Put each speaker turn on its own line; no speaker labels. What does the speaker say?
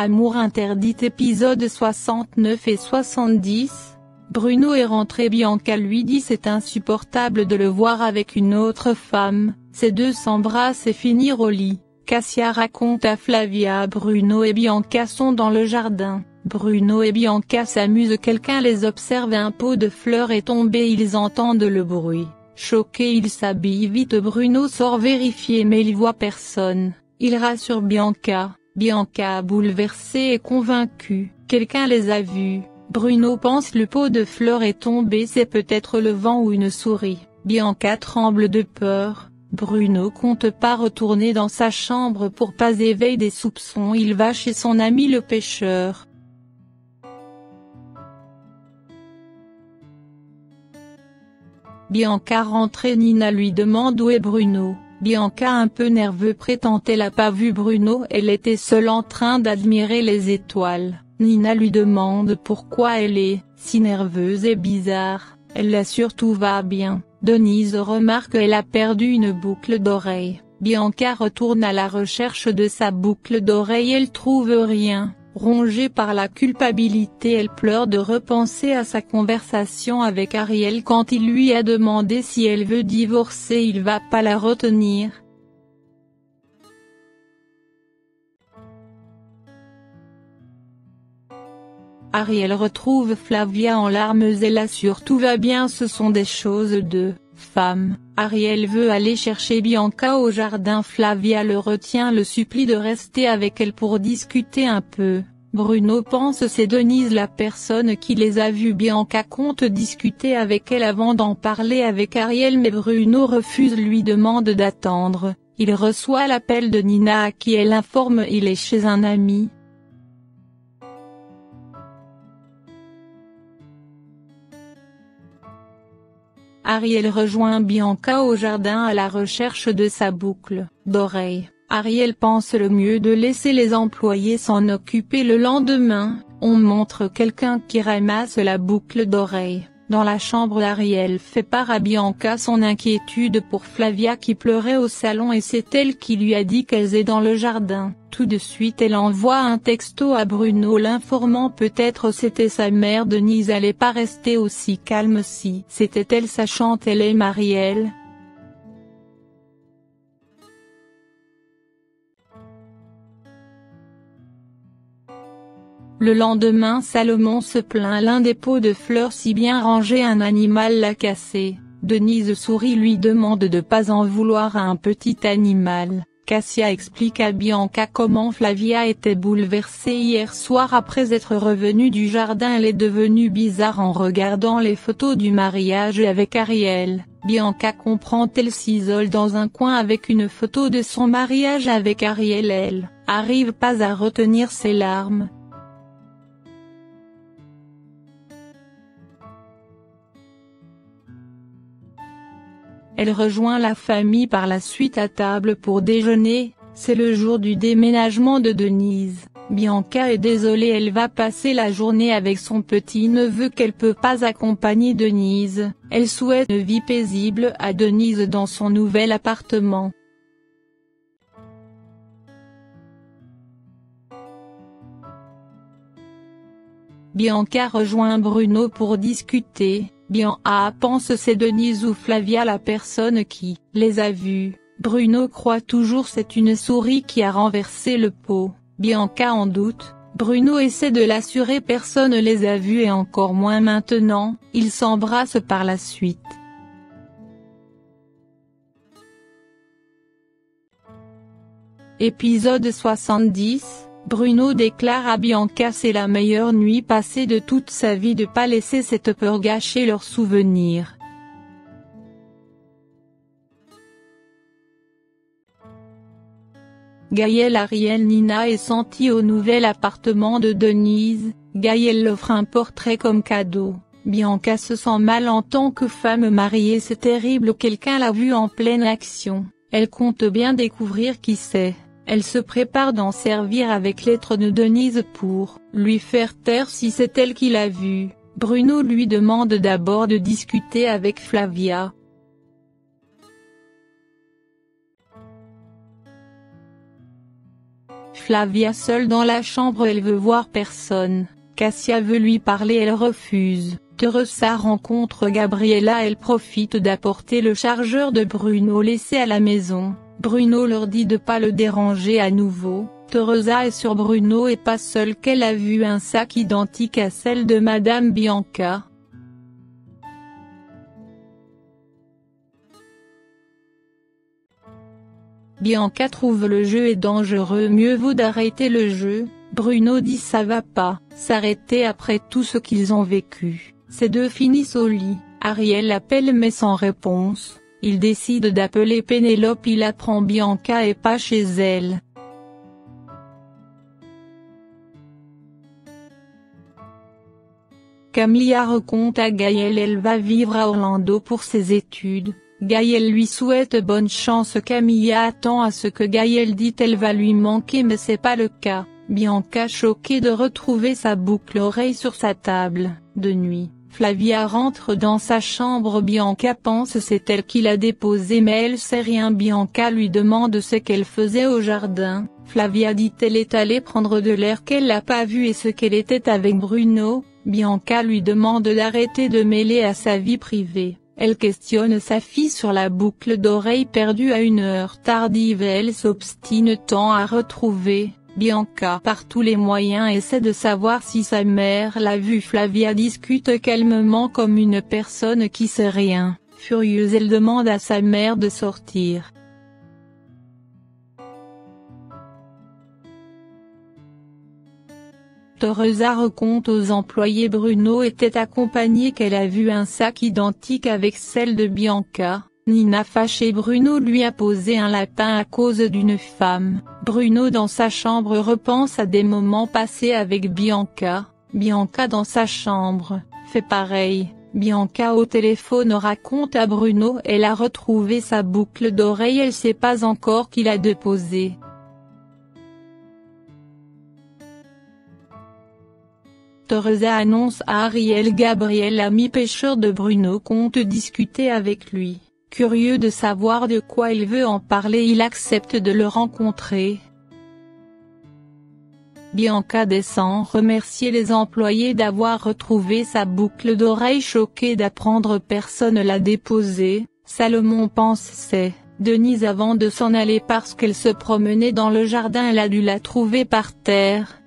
Amour interdit épisodes 69 et 70. Bruno est rentré, Bianca lui dit c'est insupportable de le voir avec une autre femme, ces deux s'embrassent et finirent au lit. Cassia raconte à Flavia. Bruno et Bianca sont dans le jardin. Bruno et Bianca s'amusent, quelqu'un les observe, un pot de fleurs est tombé, ils entendent le bruit. Choqués, ils s'habillent vite. Bruno sort vérifier mais il voit personne. Il rassure Bianca. Bianca, bouleversée et convaincue, quelqu'un les a vus. Bruno pense le pot de fleurs est tombé, c'est peut-être le vent ou une souris. Bianca tremble de peur. Bruno compte pas retourner dans sa chambre pour pas éveiller des soupçons, il va chez son ami le pêcheur. Bianca rentrée, Nina lui demande où est Bruno. Bianca un peu nerveux prétend elle a pas vu Bruno, elle était seule en train d'admirer les étoiles. Nina lui demande pourquoi elle est si nerveuse et bizarre, elle l'assure tout va bien. Denise remarque qu'elle a perdu une boucle d'oreille. Bianca retourne à la recherche de sa boucle d'oreille, elle trouve rien. Rongée par la culpabilité, elle pleure de repenser à sa conversation avec Ariel quand il lui a demandé si elle veut divorcer, il va pas la retenir. Ariel retrouve Flavia en larmes, elle assure tout va bien, ce sont des choses de femme. Ariel veut aller chercher Bianca au jardin, Flavia le retient, le supplie de rester avec elle pour discuter un peu. Bruno pense c'est Denise la personne qui les a vus, Bianca compte discuter avec elle avant d'en parler avec Ariel mais Bruno refuse, lui demande d'attendre. Il reçoit l'appel de Nina à qui elle informe il est chez un ami. Ariel rejoint Bianca au jardin à la recherche de sa boucle d'oreille. Ariel pense le mieux de laisser les employés s'en occuper. Le lendemain, on montre quelqu'un qui ramasse la boucle d'oreille. Dans la chambre, Ariel fait part à Bianca son inquiétude pour Flavia qui pleurait au salon et c'est elle qui lui a dit qu'elle est dans le jardin. Tout de suite elle envoie un texto à Bruno l'informant peut-être c'était sa mère. Denise allait pas rester aussi calme si c'était elle, sachant elle aime Ariel. Le lendemain, Salomon se plaint, l'un des pots de fleurs si bien rangé, un animal l'a cassé. Denise sourit, lui demande de pas en vouloir à un petit animal. Cassia explique à Bianca comment Flavia était bouleversée hier soir après être revenue du jardin, elle est devenue bizarre en regardant les photos du mariage avec Ariel. Bianca comprend, elle s'isole dans un coin avec une photo de son mariage avec Ariel, elle arrive pas à retenir ses larmes. Elle rejoint la famille par la suite à table pour déjeuner, c'est le jour du déménagement de Denise. Bianca est désolée, elle va passer la journée avec son petit-neveu qu'elle peut pas accompagner Denise, elle souhaite une vie paisible à Denise dans son nouvel appartement. Bianca rejoint Bruno pour discuter. Bianca pense c'est Denise ou Flavia la personne qui les a vus. Bruno croit toujours c'est une souris qui a renversé le pot. Bianca en doute. Bruno essaie de l'assurer personne les a vus et encore moins maintenant. Ils s'embrassent par la suite. Épisode 70. Bruno déclare à Bianca c'est la meilleure nuit passée de toute sa vie, de pas laisser cette peur gâcher leurs souvenirs. Gaël, Ariel, Nina est sentie au nouvel appartement de Denise. Gaël l'offre un portrait comme cadeau. Bianca se sent mal en tant que femme mariée, c'est terrible, quelqu'un l'a vue en pleine action. Elle compte bien découvrir qui c'est. Elle se prépare d'en servir avec lettre de Denise pour lui faire taire si c'est elle qui l'a vue. Bruno lui demande d'abord de discuter avec Flavia. Flavia seule dans la chambre, elle veut voir personne. Cassia veut lui parler, elle refuse. Teresa rencontre Gabriella, elle profite d'apporter le chargeur de Bruno laissé à la maison. Bruno leur dit de pas le déranger à nouveau. Teresa est sur Bruno et pas seule qu'elle a vu un sac identique à celle de Madame Bianca. Bianca trouve le jeu est dangereux, mieux vaut d'arrêter le jeu. Bruno dit ça va pas s'arrêter après tout ce qu'ils ont vécu. Ces deux finissent au lit. Ariel appelle mais sans réponse. Il décide d'appeler Pénélope, il apprend Bianca est pas chez elle. Camilla raconte à Gaël elle va vivre à Orlando pour ses études. Gaël lui souhaite bonne chance. Camilla attend à ce que Gaël dit elle va lui manquer mais c'est pas le cas. Bianca choquée de retrouver sa boucle-oreille sur sa table de nuit. Flavia rentre dans sa chambre, Bianca pense c'est elle qui l'a déposée mais elle sait rien. Bianca lui demande ce qu'elle faisait au jardin. Flavia dit elle est allée prendre de l'air qu'elle l'a pas vu et ce qu'elle était avec Bruno. Bianca lui demande d'arrêter de mêler à sa vie privée. Elle questionne sa fille sur la boucle d'oreille perdue à une heure tardive et elle s'obstine tant à retrouver. Bianca par tous les moyens essaie de savoir si sa mère l'a vue. Flavia discute calmement comme une personne qui sait rien. Furieuse, elle demande à sa mère de sortir. Teresa raconte aux employés Bruno était accompagné qu'elle a vu un sac identique avec celle de Bianca. Nina fâchée, Bruno lui a posé un lapin à cause d'une femme. Bruno dans sa chambre repense à des moments passés avec Bianca. Bianca dans sa chambre, fait pareil. Bianca au téléphone raconte à Bruno elle a retrouvé sa boucle d'oreille, elle sait pas encore qui l'a déposée. Teresa annonce à Ariel Gabriel ami pêcheur de Bruno compte discuter avec lui. Curieux de savoir de quoi il veut en parler, il accepte de le rencontrer. Bianca descend remercier les employés d'avoir retrouvé sa boucle d'oreille, choquée d'apprendre personne l'a déposée. Salomon pense c'est Denise avant de s'en aller parce qu'elle se promenait dans le jardin, elle a dû la trouver par terre.